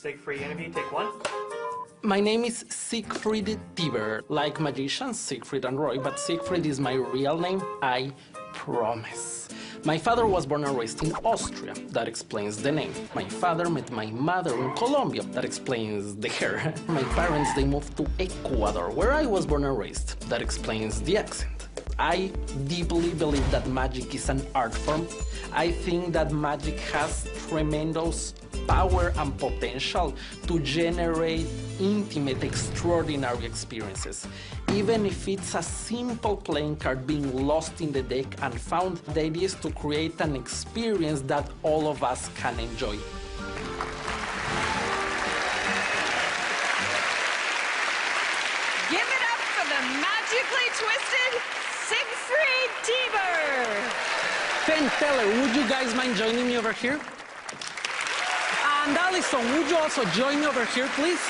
Siegfried interview, take one. My name is Siegfried Tiber, like magicians Siegfried and Roy, but Siegfried is my real name, I promise. My father was born and raised in Austria. That explains the name. My father met my mother in Colombia. That explains the hair. My parents, they moved to Ecuador, where I was born and raised. That explains the accent. I deeply believe that magic is an art form. I think that magic has tremendous power and potential to generate intimate, extraordinary experiences. Even if it's a simple playing card being lost in the deck and found, the idea is to create an experience that all of us can enjoy. Give it up for the magically twisted Siegfried Tiber! Penn, Teller, would you guys mind joining me over here? And Allison, would you also join me over here, please?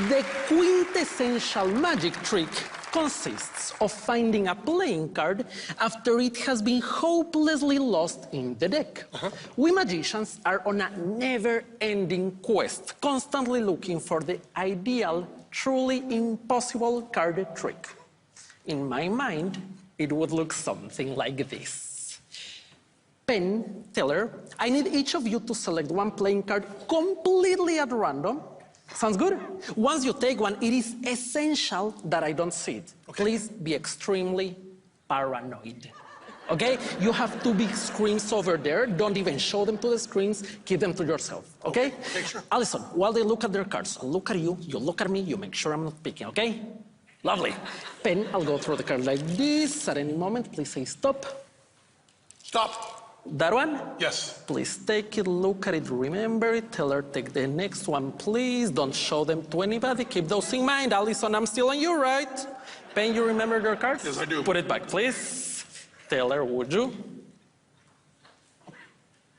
The quintessential magic trick consists of finding a playing card after it has been hopelessly lost in the deck. We magicians are on a never-ending quest, constantly looking for the ideal, truly impossible card trick. In my mind, it would look something like this. Penn, Teller, I need each of you to select one playing card completely at random. Sounds good? Once you take one, it is essential that I don't see it. Okay. Please be extremely paranoid. Okay? You have two big screens over there. Don't even show them to the screens. Keep them to yourself. Okay? Okay, sure. Allison, while they look at their cards, I'll look at you, you look at me, you make sure I'm not picking, okay? Lovely. Penn, I'll go through the card like this. At any moment, please say stop. Stop. That one? Yes. Please take it, look at it, remember it. Teller, take the next one, please. Don't show them to anybody. Keep those in mind. Allison, I'm still on you, right? Penn, you remember your cards? Yes, I do. Put it back, please. Teller, would you?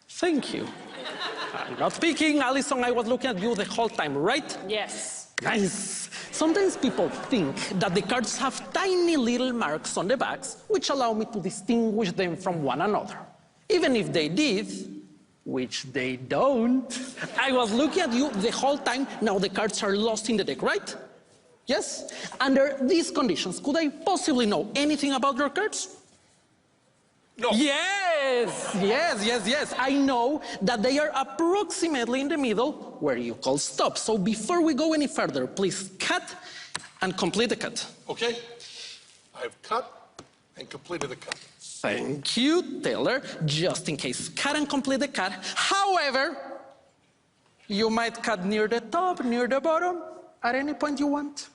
Thank you. I'm not speaking. Allison, I was looking at you the whole time, right? Yes. Nice. Sometimes people think that the cards have tiny little marks on the backs, which allow me to distinguish them from one another. Even if they did, which they don't, I was looking at you the whole time. Now the cards are lost in the deck, right? Yes? Under these conditions, could I possibly know anything about your cards? No. Yes, yes, yes, yes. I know that they are approximately in the middle where you call stop. So before we go any further, please cut and complete the cut. Okay. I've cut and completed the cut. Thank you, Taylor. Just in case, cut and complete the cut. However, you might cut near the top, near the bottom, at any point you want.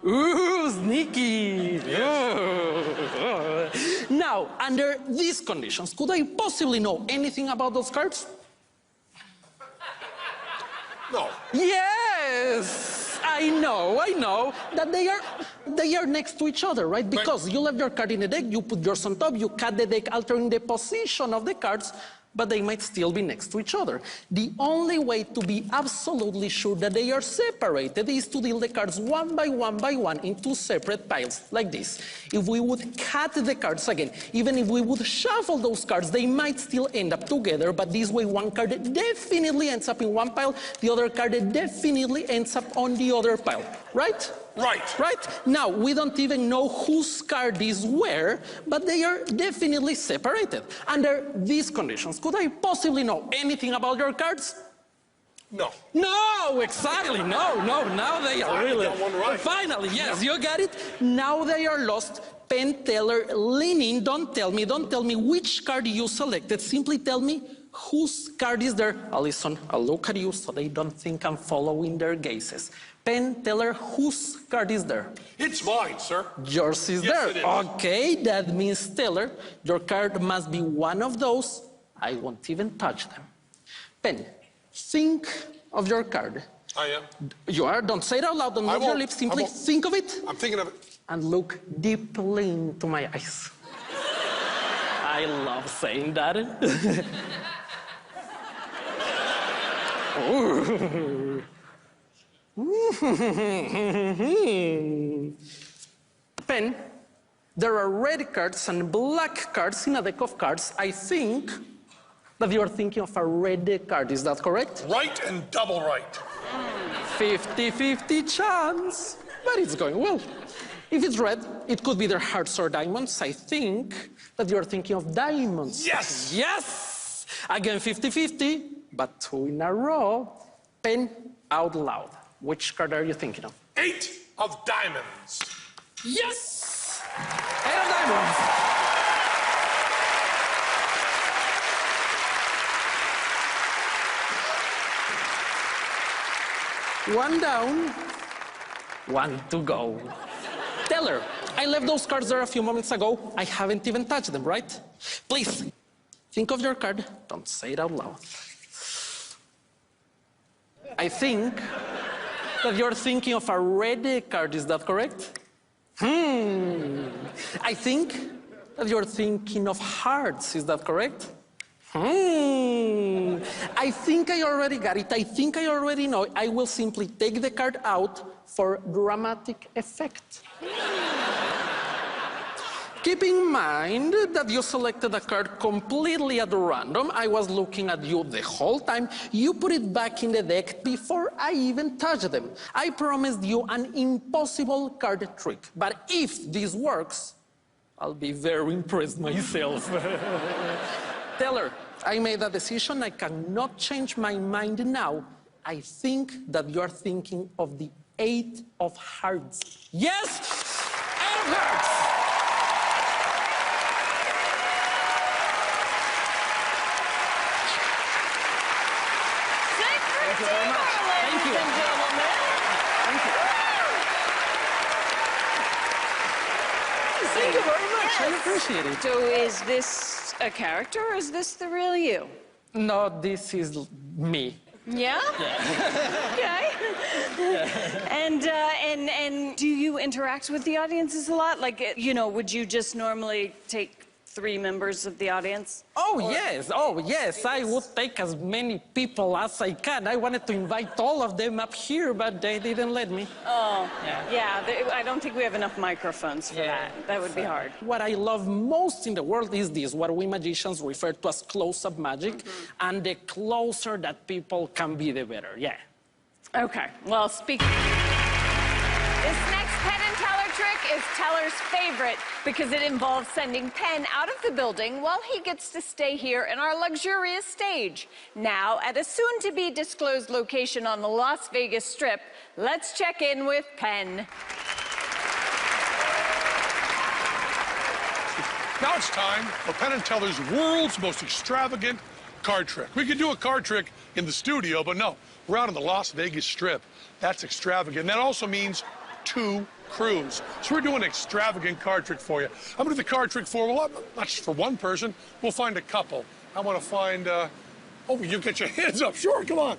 Ooh, sneaky. Ooh. Now, under these conditions, could I possibly know anything about those cards? No. Yes! I know that they are next to each other, right? Because you left your card in the deck, you put yours on top, you cut the deck altering the position of the cards, but they might still be next to each other. The only way to be absolutely sure that they are separated is to deal the cards one by one in two separate piles, like this. If we would cut the cards again, even if we would shuffle those cards, they might still end up together, but this way one card definitely ends up in one pile, the other card definitely ends up on the other pile, right? Right. Right? Now, we don't even know whose card is where, but they are definitely separated. Under these conditions, could I possibly know anything about your cards? No. No, exactly. No. Now they are really... I got one right. Finally, yes, you got it. Now they are lost. Penn, Teller, lean in. Don't tell me which card you selected. Simply tell me whose card is there. Allison, I'll look at you so they don't think I'm following their gazes. Penn, Teller, whose card is there? It's mine, sir. Yours is Yes, there. it is. Okay, that means, Teller, your card must be one of those. I won't even touch them. Penn, think of your card. I am. You are? Don't say it out loud. Don't move your lips. Simply think of it. I'm thinking of it. And look deeply into my eyes. I love saying that. Ooh. Penn, there are red cards and black cards in a deck of cards, I think that you are thinking of a red card. Is that correct? Right and double right. 50-50 chance, but it's going well. If it's red, it could be their hearts or diamonds. I think that you're thinking of diamonds. Yes! Yes! Again, 50-50, but 2 in a row. Penn, out loud. Which card are you thinking of? 8 of diamonds. Yes! 8 of diamonds. One down, 1 to go. Teller, I left those cards there a few moments ago. I haven't even touched them, right? Please, think of your card. Don't say it out loud. I think that you're thinking of a red card. Is that correct? I think that you're thinking of hearts. Is that correct? I think I already got it. I think I already know. I will simply take the card out for dramatic effect. Keep in mind that you selected a card completely at random. I was looking at you the whole time. You put it back in the deck before I even touched them. I promised you an impossible card trick. But if this works, I'll be very impressed myself. Teller, I made a decision. I cannot change my mind now. I think that you are thinking of the 8 of hearts. Yes! 8 of hearts! Thank you very much. Thank you. Ladies and gentlemen. Thank you. Thank you very much. I appreciate it. So is this a character or is this the real you? No, this is me. Yeah? Okay. And do you interact with the audiences a lot? Like, you know, would you just normally take 3 members of the audience? Oh, yes. I would take as many people as I can. I wanted to invite all of them up here, but they didn't let me. Oh, yeah. I don't think we have enough microphones for that. That would be hard. What I love most in the world is this, what we magicians refer to as close-up magic. And the closer that people can be, the better. Yeah. Okay. Well, speaking... This next Penn and Teller trick is Teller's favorite because it involves sending Penn out of the building while he gets to stay here in our luxurious stage. Now, at a soon-to-be disclosed location on the Las Vegas Strip, let's check in with Penn. Now it's time for Penn and Teller's world's most extravagant card trick. We could do a card trick in the studio, but no, we're out on the Las Vegas Strip. That's extravagant. That also means 2 crews. So we're doing an extravagant card trick for you. I'm gonna do the card trick for, well, not just for one person. We'll find a couple. I want to find, oh, you get your hands up. Sure, come on.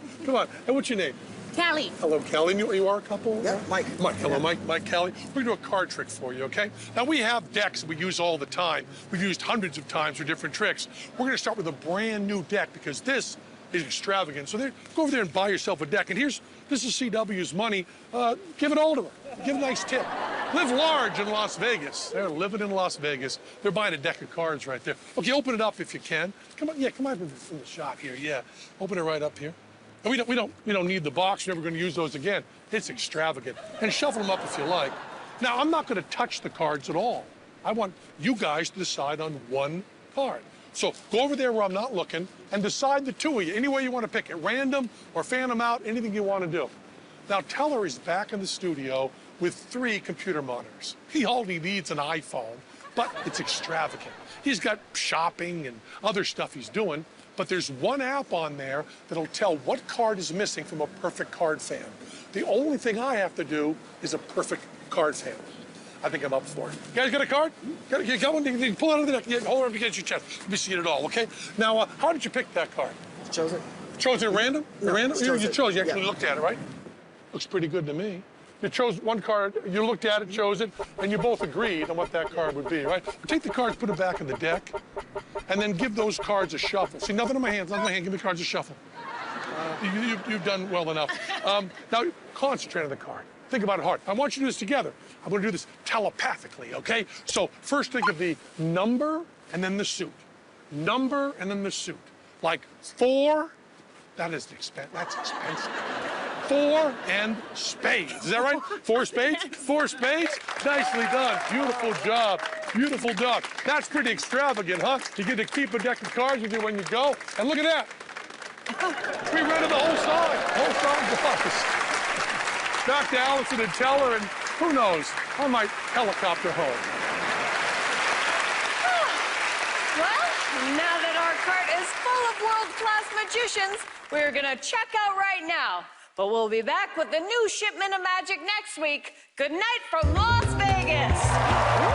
And what's your name? Callie. Hello, Callie. You are a couple? Yeah, Mike. Mike, hello, Mike, Callie. We're gonna do a card trick for you, okay? Now, we have decks that we use all the time. We've used hundreds of times for different tricks. We're gonna start with a brand new deck because this is extravagant. So go over there and buy yourself a deck. And this is CW's money. Give it all to her. Give a nice tip. Live large in Las Vegas. They're living in Las Vegas. They're buying a deck of cards right there. Okay, open it up if you can. Come on, come on in the shop here. Yeah, open it right up here. And we don't need the box. You're never going to use those again. It's extravagant. And shuffle them up if you like. Now, I'm not going to touch the cards at all. I want you guys to decide on one card. So go over there where I'm not looking and decide the 2 of you, any way you want to pick it, random or fan them out, anything you want to do. Now, Teller is back in the studio with 3 computer monitors. He only needs an iPhone, but it's extravagant. He's got shopping and other stuff he's doing, but there's one app on there that'll tell what card is missing from a perfect card fan. The only thing I have to do is a perfect card fan. I think I'm up for it. You guys got a card? You got one? You can pull it out of the deck. Hold it up against your chest. Let me see it all, okay? Now, how did you pick that card? Chose it. Chose it at random? No, random? You chose it. chose. You actually Yeah. looked at it, right? Looks pretty good to me. You chose one card, you looked at it, chose it, and you both agreed on what that card would be, right? Take the cards, put it back in the deck, and then give those cards a shuffle. See, nothing in my hands, nothing in my hand. Give me cards a shuffle. You've done well enough. Now, concentrate on the card. think about it hard. I want you to do this together. I'm going to do this telepathically, okay? So first think of the number and then the suit. Number and then the suit. Like 4, that's expensive. 4 and spades. Is that right? 4 spades? 4 spades? Nicely done. Beautiful job. Beautiful job. That's pretty extravagant, huh? You get to keep a deck of cards with you when you go. And look at that. We rented the whole side office. Back to Allison and Teller, and who knows, I might helicopter home. Well, now that our cart is full of world-class magicians, we're gonna check out right now. But we'll be back with the new shipment of magic next week. Good night from Las Vegas.